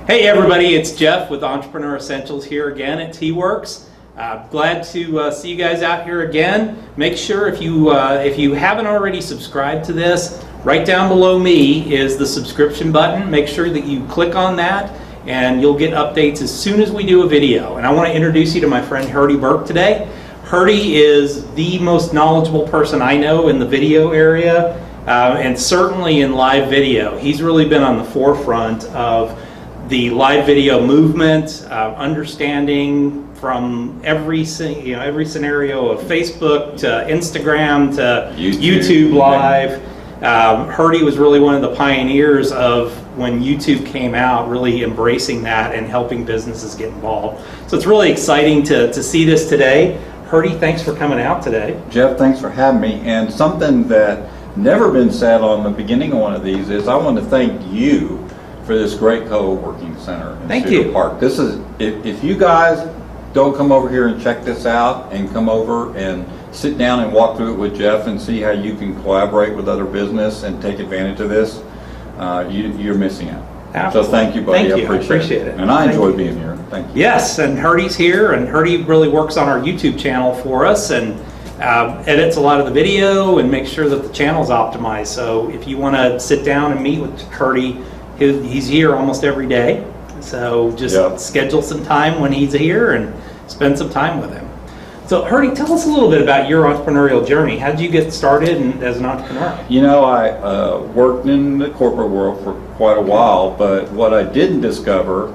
Hey everybody, it's Jeff with Entrepreneur Essentials here again at T-Werx. Glad to see you guys out here again. Make sure if you haven't already subscribed to this, right down below me is the subscription button. Make sure that you click on that and you'll get updates as soon as we do a video. And I want to introduce you to my friend Hurdie Burk today. Hurdie is the most knowledgeable person I know in the video area and certainly in live video. He's really been on the forefront of the live video movement, understanding from every scenario of Facebook to Instagram to YouTube Live. Hurdie was really one of the pioneers of when YouTube came out, really embracing that and helping businesses get involved. So it's really exciting to see this today. Hurdie, thanks for coming out today. Jeff, thanks for having me. And something that never been said on the beginning of one of these is I want to thank you for this great co-working center in Cedar Park. This is, if you guys don't come over here and check this out and come over and sit down and walk through it with Jeff and see how you can collaborate with other business and take advantage of this, you're missing out. Absolutely. So thank you, buddy. Thank you. I appreciate it. And I enjoy being here. Thank you. Yes, and Hurdie's here, and Hurdie really works on our YouTube channel for us and edits a lot of the video and makes sure that the channel's optimized. So if you want to sit down and meet with Hurdie, he's here almost every day, so just schedule some time when he's here and spend some time with him. So Hurdie, tell us a little bit about your entrepreneurial journey. How did you get started as an entrepreneur? You know, I worked in the corporate world for quite a while, but what I didn't discover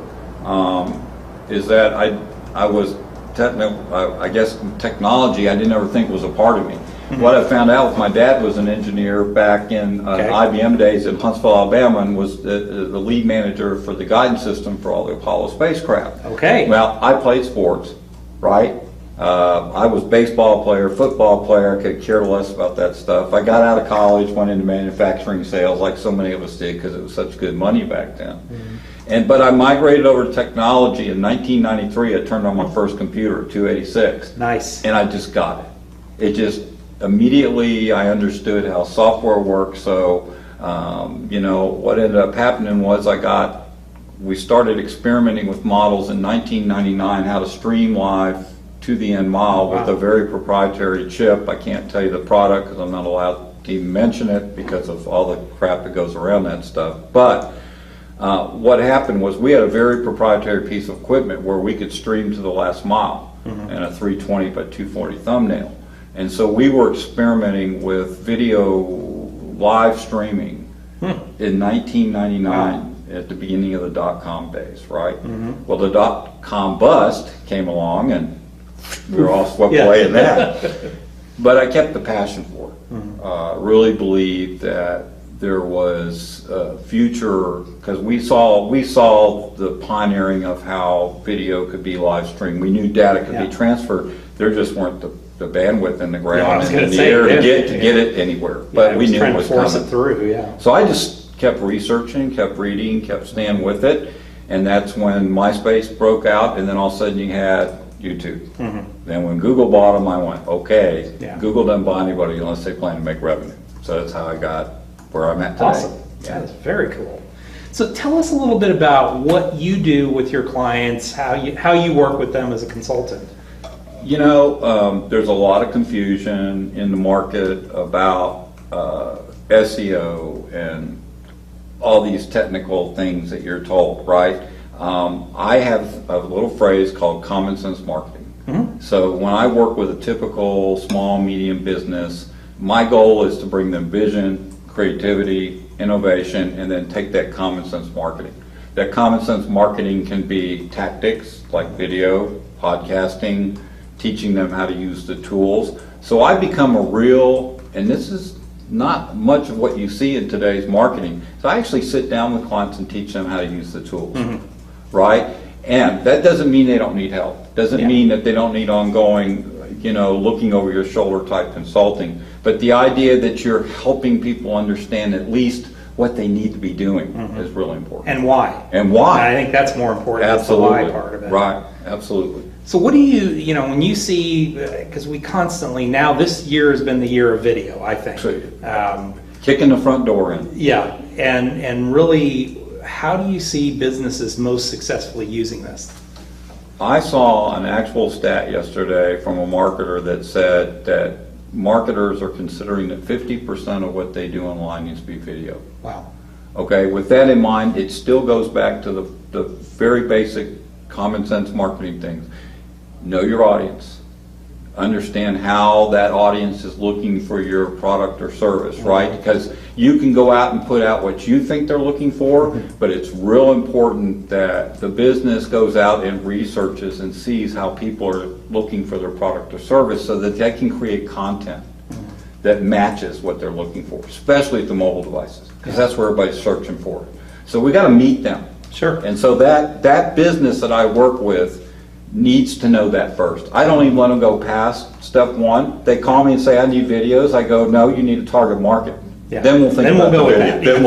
is that I was I guess technology I didn't ever think was a part of me. What I found out was my dad was an engineer back in IBM days in Huntsville, Alabama, and was the lead manager for the guidance system for all the Apollo spacecraft. Okay. Well, I played sports, right? I was baseball player, football player, could care less about that stuff. I got out of college, went into manufacturing sales like so many of us did because it was such good money back then. But I migrated over to technology in 1993. I turned on my first computer, 286. Nice. And I just got it. It just immediately I understood how software works. So you know, what ended up happening was we started experimenting with models in 1999, how to stream live to the end mile with a very proprietary chip. I can't tell you the product because I'm not allowed to even mention it because of all the crap that goes around that stuff. But what happened was we had a very proprietary piece of equipment where we could stream to the last mile in a 320 by 240 thumbnail. And so we were experimenting with video live streaming in 1999 at the beginning of the dot-com days, right? Well, the dot-com bust came along and we were all swept away in that. But I kept the passion for it. Really believed that there was a future, because we saw the pioneering of how video could be live streamed. We knew data could be transferred. There just weren't the bandwidth in the ground and in the air to get it anywhere. But we knew it was coming. Force it through, So I just kept researching, kept reading, kept staying with it, and that's when MySpace broke out, and then all of a sudden you had YouTube. Then when Google bought them, I went, okay, Google doesn't buy anybody unless they plan to make revenue. So that's how I got where I'm at today. Awesome. That is very cool. So tell us a little bit about what you do with your clients, how you work with them as a consultant. You know, there's a lot of confusion in the market about SEO and all these technical things that you're told, right? I have a little phrase called common sense marketing. So when I work with a typical small, medium business, my goal is to bring them vision, creativity, innovation, and then take that common sense marketing. That common sense marketing can be tactics like video, podcasting, teaching them how to use the tools. So I become a real, and this is not much of what you see in today's marketing. So I actually sit down with clients and teach them how to use the tools. right? And that doesn't mean they don't need help. Doesn't mean that they don't need ongoing, looking over your shoulder type consulting. But the idea that you're helping people understand at least what they need to be doing is really important. And why. And why. And I think that's more important. Absolutely. Than the why part of it. Right, absolutely. So what do you, when you see, because we constantly, now this year has been the year of video, I think. Kicking the front door in. Yeah, and really, how do you see businesses most successfully using this? I saw an actual stat yesterday from a marketer that said that marketers are considering that 50% of what they do online needs to be video. Wow. Okay, with that in mind, it still goes back to the very basic common sense marketing things. Know your audience. Understand how that audience is looking for your product or service, right? Because you can go out and put out what you think they're looking for, but it's real important that the business goes out and researches and sees how people are looking for their product or service so that they can create content that matches what they're looking for, especially at the mobile devices, because that's where everybody's searching for it. So we got to meet them. Sure. And so that business that I work with needs to know that first. I don't even let them go past step one. They call me and say, I need videos. I go, no, you need a target market. Yeah. Then we'll think about go the with video. that. Then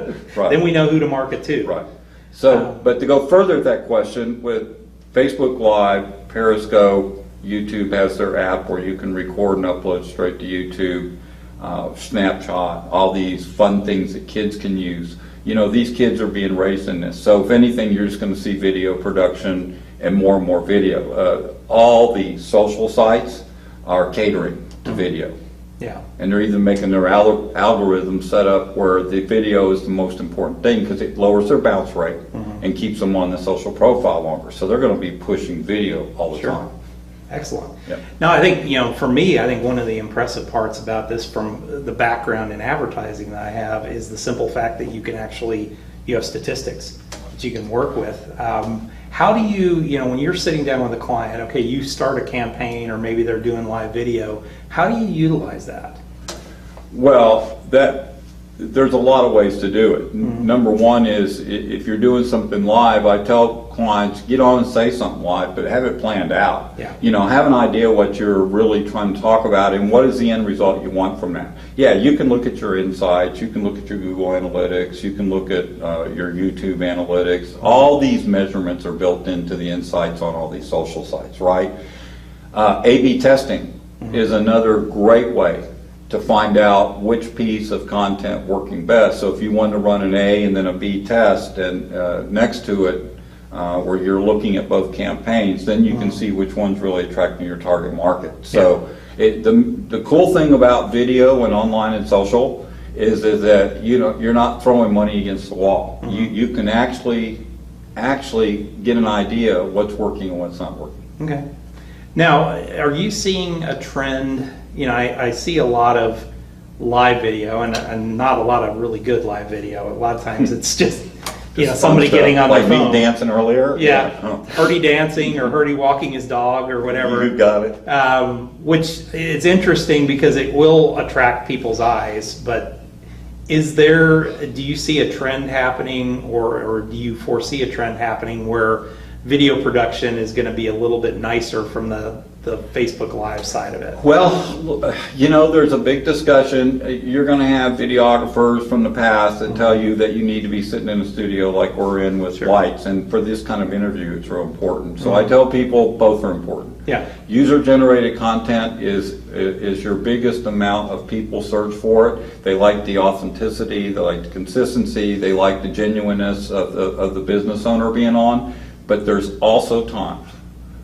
we'll right. Then we know who to market to. Right. So, but to go further with that question, with Facebook Live, Periscope, YouTube has their app where you can record and upload straight to YouTube, Snapchat, all these fun things that kids can use. These kids are being raised in this. So if anything, you're just going to see video production and more video. All the social sites are catering to video. Yeah. And they're even making their algorithm set up where the video is the most important thing because it lowers their bounce rate and keeps them on the social profile longer. So they're going to be pushing video all the time. Excellent. Yep. Now, I think, for me, I think one of the impressive parts about this from the background in advertising that I have is the simple fact that you have statistics that you can work with. How do you, when you're sitting down with a client, okay, you start a campaign or maybe they're doing live video, how do you utilize that? Well, there's a lot of ways to do it. Number one is if you're doing something live, I tell clients, get on and say something live, but have it planned out. Yeah. Have an idea what you're really trying to talk about and what is the end result you want from that. Yeah, you can look at your insights, you can look at your Google Analytics, you can look at your YouTube Analytics. All these measurements are built into the insights on all these social sites, right? A/B testing is another great way to find out which piece of content working best. So if you want to run an A and then a B test and next to it where you're looking at both campaigns, then you can see which one's really attracting your target market. So the cool thing about video and online and social is that you're not throwing money against the wall. You can actually get an idea of what's working and what's not working. Okay. Now, are you seeing a trend? I see a lot of live video and not a lot of really good live video. A lot of times it's just, somebody getting on their phone. Like me dancing earlier? Yeah. Hurdy dancing or Hurdy walking his dog or whatever. You got it. Which is interesting because it will attract people's eyes, but do you see a trend happening or do you foresee a trend happening where video production is going to be a little bit nicer from the Facebook Live side of it? Well, there's a big discussion. You're going to have videographers from the past that tell you that you need to be sitting in a studio like we're in with lights, and for this kind of interview, it's real important. So I tell people both are important. Yeah. User-generated content is your biggest amount of people search for it. They like the authenticity, they like the consistency, they like the genuineness of the business owner being on. But there's also times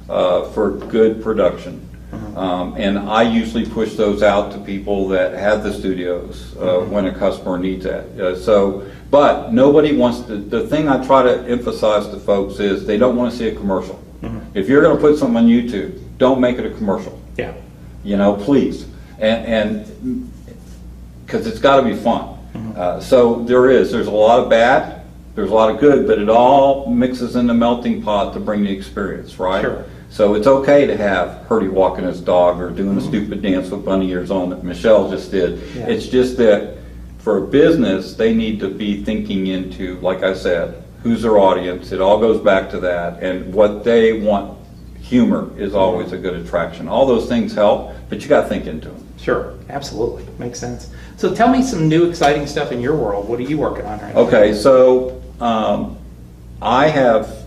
for good production. And I usually push those out to people that have the studios when a customer needs that. But nobody wants the thing I try to emphasize to folks is they don't want to see a commercial. If you're going to put something on YouTube, don't make it a commercial. Yeah. Please. And because it's got to be fun. So there's a lot of bad. There's a lot of good, but it all mixes in the melting pot to bring the experience, right? Sure. So it's okay to have Hurdy walking his dog or doing a stupid dance with bunny ears on that Michelle just did. Yeah. It's just that for a business, they need to be thinking into, like I said, who's their audience. It all goes back to that, and what they want. Humor is always a good attraction. All those things help, but you got to think into them. Sure, absolutely, makes sense. So tell me some new exciting stuff in your world. What are you working on right now? Okay, so I have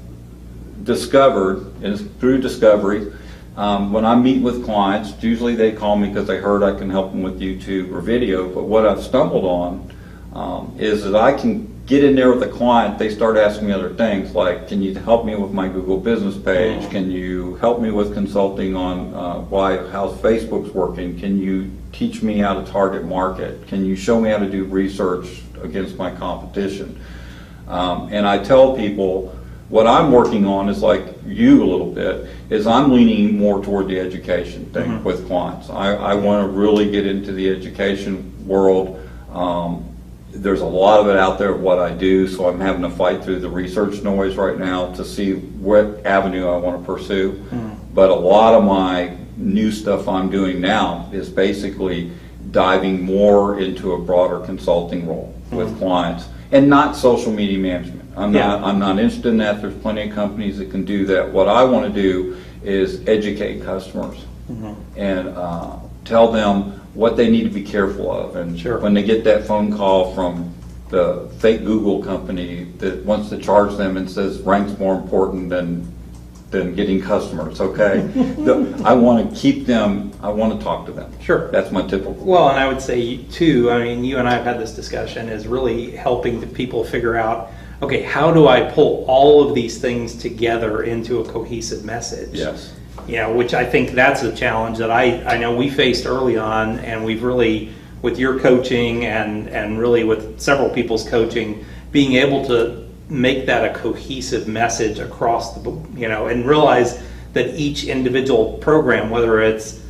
discovered, and through discovery, when I meet with clients, usually they call me because they heard I can help them with YouTube or video, but what I've stumbled on is that I can get in there with a client. They start asking me other things like, can you help me with my Google business page? Can you help me with consulting on how Facebook's working? Can you teach me how to target market? Can you show me how to do research against my competition? And I tell people, what I'm working on is like you a little bit, is I'm leaning more toward the education thing with clients. I want to really get into the education world. There's a lot of it out there of what I do, so I'm having to fight through the research noise right now to see what avenue I want to pursue. But a lot of my new stuff I'm doing now is basically diving more into a broader consulting role with clients, and not social media management. I'm not interested in that. There's plenty of companies that can do that. What I want to do is educate customers and tell them what they need to be careful of. And when they get that phone call from the fake Google company that wants to charge them and says rank's more important than getting customers, okay? I want to keep them, I want to talk to them. Sure. That's my typical. Well, and I would say too, I mean, you and I have had this discussion, is really helping the people figure out, okay, how do I pull all of these things together into a cohesive message? Yes. You know, which I think that's a challenge that I know we faced early on, and we've really, with your coaching and really with several people's coaching, being able to make that a cohesive message across the, and realize that each individual program, whether it's,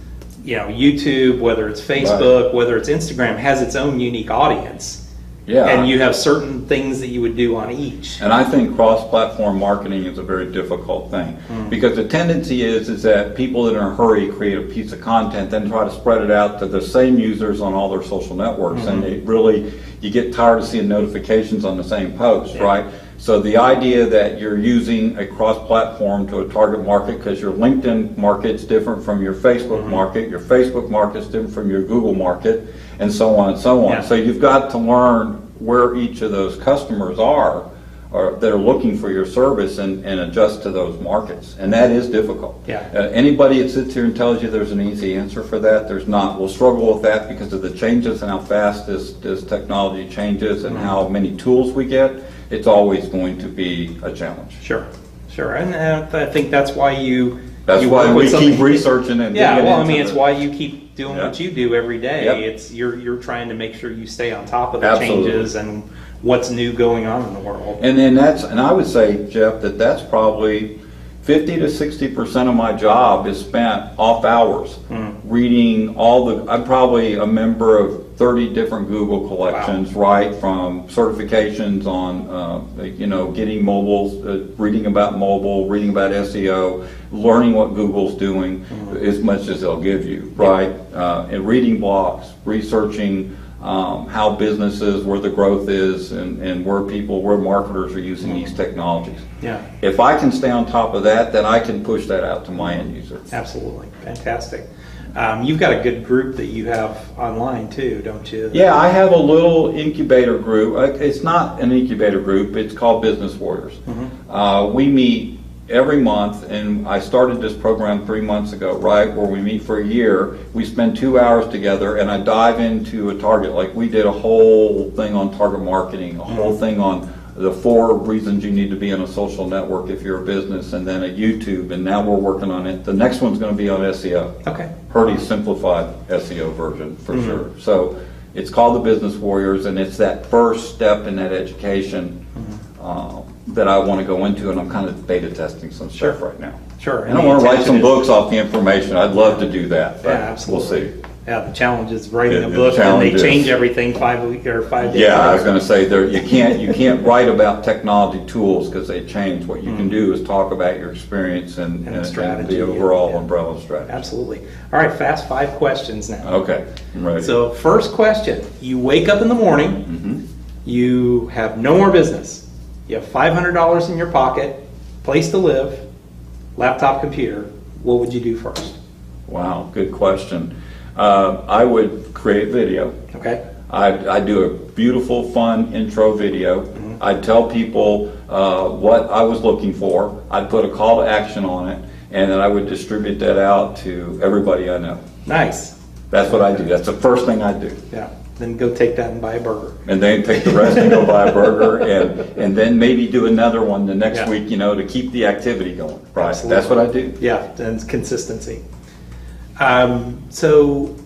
YouTube, whether it's Facebook, whether it's Instagram, has its own unique audience. Yeah. And you have certain things that you would do on each. And I think cross-platform marketing is a very difficult thing because the tendency is that people in a hurry create a piece of content, then try to spread it out to the same users on all their social networks, and you get tired of seeing notifications on the same post, right? So the idea that you're using a cross-platform to a target market, because your LinkedIn market's different from your Facebook market, your Facebook market's different from your Google market, and so on and so on. Yeah. So you've got to learn where each of those customers are or that are looking for your service and adjust to those markets. And that is difficult. Yeah. Anybody that sits here and tells you there's an easy answer for that, there's not. We'll struggle with that because of the changes and how fast this technology changes and how many tools we get. It's always going to be a challenge. Sure. And I think that's why That's why we keep researching and digging into it's why you keep doing what you do every day. It's you're trying to make sure you stay on top of the changes and what's new going on in the world. And then I would say, Jeff, that's probably 50 to 60% of my job is spent off hours reading I'm probably a member of 30 different Google collections, right, from certifications on, getting mobiles, reading about mobile, reading about SEO, learning what Google's doing as much as they'll give you, right, and reading blogs, researching how businesses, where the growth is, and where marketers are using these technologies. Yeah. If I can stay on top of that, then I can push that out to my end user. Absolutely. Fantastic. You've got a good group that you have online too, don't you? Yeah, I have a little incubator group. It's not an incubator group, it's called Business Warriors. We meet every month, and I started this program 3 months ago, right, where we meet for a year. We spend 2 hours together, and I dive into a target. Like we did a whole thing on target marketing, a whole thing on the 4 reasons you need to be on a social network if you're a business, and then a YouTube, and now we're working on it. The next one's going to be on SEO. Okay. Hurdie's simplified SEO version for sure. So it's called the Business Warriors, and it's that first step in that education that I want to go into, and I'm kind of beta testing some stuff right now. Sure. And I want to write some books off the information. I'd love to do that, but absolutely. We'll see. Yeah, the challenge is writing a book, and they change everything 5 weeks or 5 days. Yeah, I was going to say you can't write about technology tools because they change. What you can do is talk about your experience and the overall umbrella strategy. Absolutely. All right, fast 5 questions now. Okay, I'm ready. So first question: you wake up in the morning, you have no more business. you have $500 in your pocket, place to live, laptop, computer, what would you do first? Wow, good question. I would create video. Okay. I'd do a beautiful, fun intro video. I'd tell people what I was looking for. I'd put a call to action on it, and then I would distribute that out to everybody I know. Nice. That's what I do. That's the first thing I do. Yeah. Then go take that and buy a burger. And then take the rest and go buy a burger, and then maybe do another one the next week, to keep the activity going. Right. Absolutely. That's what I do. Yeah, and it's consistency. So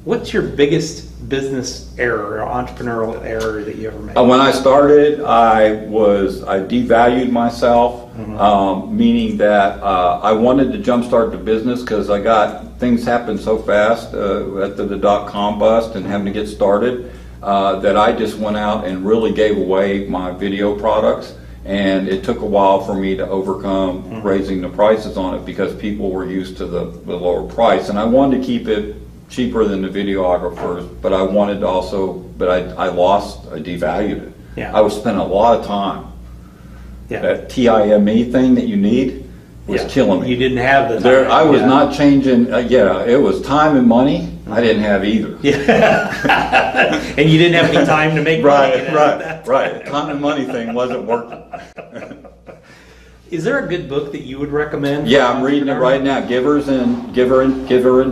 what's your biggest business error or entrepreneurial error that you ever made? When I started, I devalued myself, meaning that I wanted to jumpstart the business because things happened so fast after the dot-com bust and having to get started that I just went out and really gave away my video products. And it took a while for me to overcome raising the prices on it because people were used to the lower price. And I wanted to keep it cheaper than the videographers, but I wanted to also, I devalued it. Yeah. I was spending a lot of time. Yeah. That TIME thing that you need was killing me. You didn't have the time. I was not changing, it was time and money. I didn't have either. Yeah. And you didn't have any time to make money. Right. The time and money thing wasn't working. Is there a good book that you would recommend? Yeah, I'm reading it right now. Give and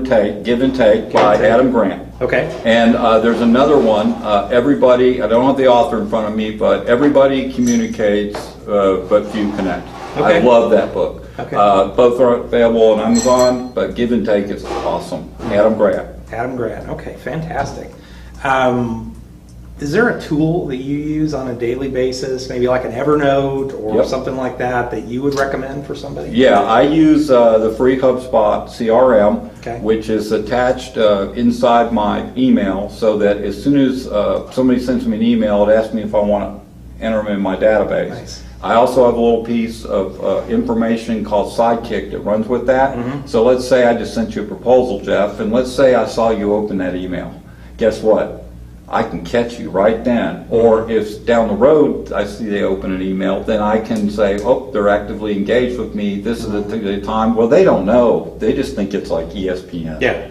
Take by Adam Grant. Okay. And there's another one. Everybody, I don't have the author in front of me, but everybody communicates, but few connect. Okay. I love that book. Okay. Both are available on Amazon, but Give and Take is awesome. Adam Grant. Adam Grant. Okay, fantastic. Is there a tool that you use on a daily basis, maybe like an Evernote or something like that you would recommend for somebody? Yeah, I use the free HubSpot CRM, which is attached inside my email so that as soon as somebody sends me an email, it asks me if I want to enter them in my database. Nice. I also have a little piece of information called Sidekick that runs with that. So let's say I just sent you a proposal, Jeff, and let's say I saw you open that email. Guess what? I can catch you right then. Or if down the road I see they open an email, then I can say, oh, they're actively engaged with me. This is the time. Well, they don't know. They just think it's like ESPN. Yeah.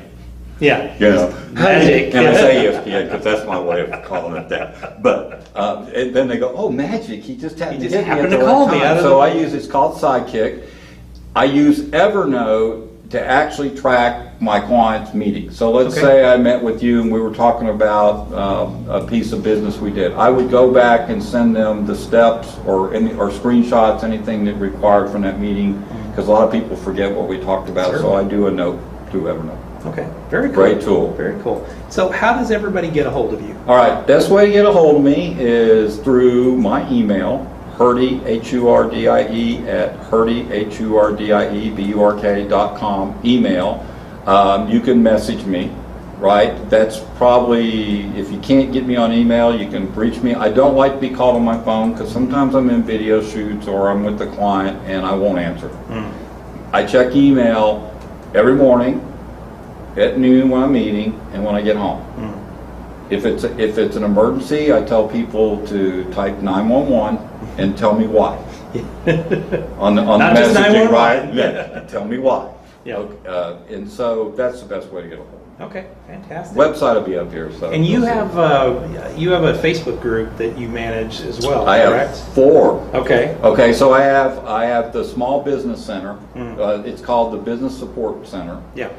Magic. And I say ESPN because that's my way of calling it that. But and then they go, oh, magic. He just happened to get me at the right time. So I use, it's called Sidekick. I use Evernote to actually track my clients' meetings. So let's say I met with you and we were talking about a piece of business we did. I would go back and send them the steps or screenshots, anything that required from that meeting, because a lot of people forget what we talked about. Sure. So I do a note to Evernote. Okay, very cool. Great tool. Very cool. So how does everybody get a hold of you? All right, best way to get a hold of me is through my email, Hurdie, Hurdie, at Hurdie, HURDIE, email. You can message me, right? That's probably, if you can't get me on email, you can reach me. I don't like to be called on my phone because sometimes I'm in video shoots or I'm with the client and I won't answer. I check email every morning at noon when I'm meeting and when I get home. If it's an emergency, I tell people to type 911 and tell me why. on the messaging, right? Yeah. Tell me why. Yeah. And so that's the best way to get a hold of me. Okay, fantastic. Website will be up here. So. And you have a Facebook group that you manage as well. I correct? have 4. Okay. Okay. So I have the Small Business Center. It's called the Business Support Center. Yeah.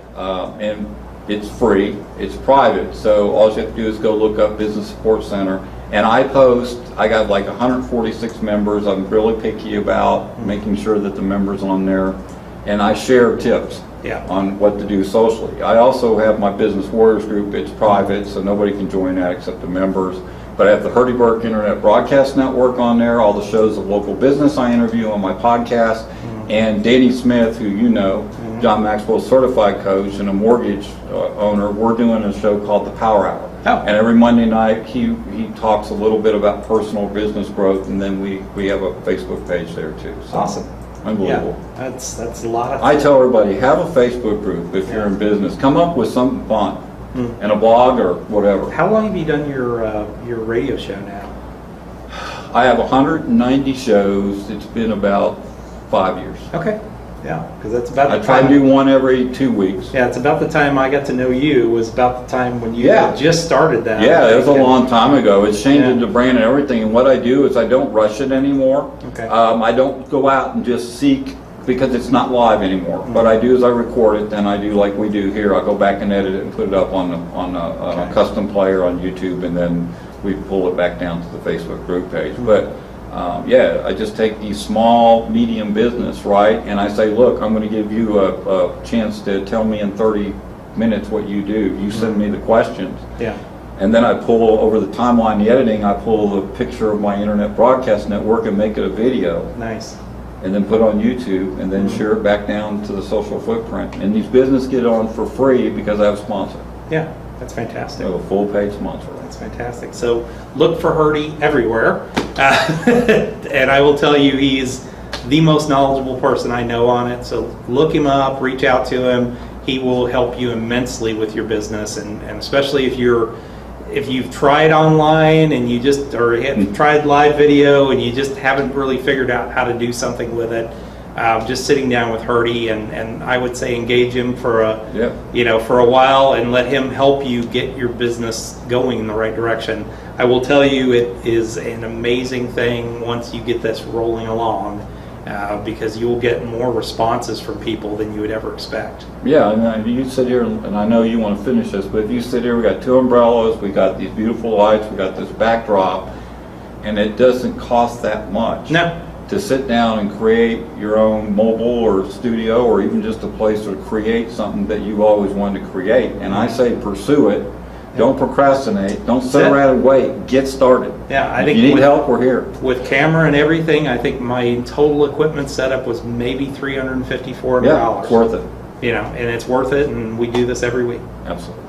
And it's free. It's private. So all you have to do is go look up Business Support Center. And I got like 146 members. I'm really picky about making sure that the members on there, and I share tips on what to do socially. I also have my Business Warriors group. It's private, so nobody can join that except the members. But I have the Hurdie Burk Internet Broadcast Network on there, all the shows of local business I interview on my podcast, and Danny Smith, who you know, John Maxwell's certified coach and a mortgage owner, we're doing a show called The Power Hour. And every Monday night he talks a little bit about personal business growth, and then we have a Facebook page there too. So, awesome. Unbelievable. Yeah, that's a lot of I tell everybody, have a Facebook group if you're in business. Come up with something fun and a blog or whatever. How long have you done your radio show now? I have 190 shows. It's been about 5 years. Okay. Yeah, because that's about the I try to do one every 2 weeks. Yeah, it's about the time I got to know you. Was about the time when you Yeah. had just started that. Yeah, it was a long time ago. It's changed Yeah. the brand and everything. And what I do is I don't rush it anymore. Okay. I don't go out and just seek, because it's not live anymore. What I do is I record it, then I do like we do here. I go back and edit it and put it up on a custom player on YouTube, and then we pull it back down to the Facebook group page. But yeah, I just take these small, medium business, right, and I say, look, I'm going to give you a chance to tell me in 30 minutes what you do. You send me the questions. Yeah. And then I pull over the timeline, the editing, I pull the picture of my internet broadcast network and make it a video. Nice. And then put it on YouTube, and then share it back down to the social footprint. And these businesses get on for free because I have a sponsor. Yeah, that's I fantastic. have a full paid sponsor. That's fantastic. So look for Hurdie everywhere. And I will tell you, he's the most knowledgeable person I know on it. So look him up, reach out to him. He will help you immensely with your business, and especially if you've tried online and you just, or have tried live video and you just haven't really figured out how to do something with it, just sitting down with Hurdie, and I would say engage him for for a while and let him help you get your business going in the right direction. I will tell you, it is an amazing thing once you get this rolling along, because you will get more responses from people than you would ever expect. Yeah, and you sit here, and I know you want to finish this, but if you sit here, we got 2 umbrellas, we got these beautiful lights, we got this backdrop, and it doesn't cost that much. No. To sit down and create your own mobile or studio, or even just a place to create something that you always wanted to create. And I say pursue it. Don't procrastinate. Don't sit around and wait. Get started. Yeah, I if think you need help, we're here. With camera and everything, I think my total equipment setup was maybe $350, $400. Yeah, it's worth it. You know, and it's worth it, and we do this every week. Absolutely.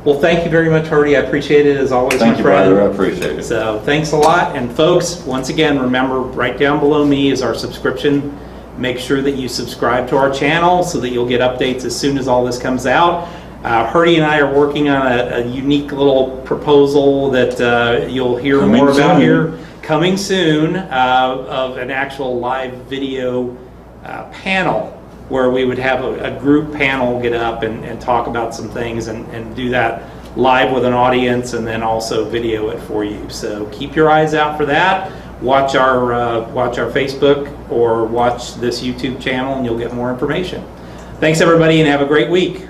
Well, thank you very much, Hurdie. I appreciate it as always, Thank my you, friend. brother. I appreciate it. So thanks a lot. And folks, once again, remember, right down below me is our subscription. Make sure that you subscribe to our channel so that you'll get updates as soon as all this comes out. Hurdie and I are working on a unique little proposal that you'll hear more about here coming soon, of an actual live video panel, where we would have a group panel get up and talk about some things, and do that live with an audience, and then also video it for you. So keep your eyes out for that. Watch our Facebook, or watch this YouTube channel, and you'll get more information. Thanks everybody, and have a great week.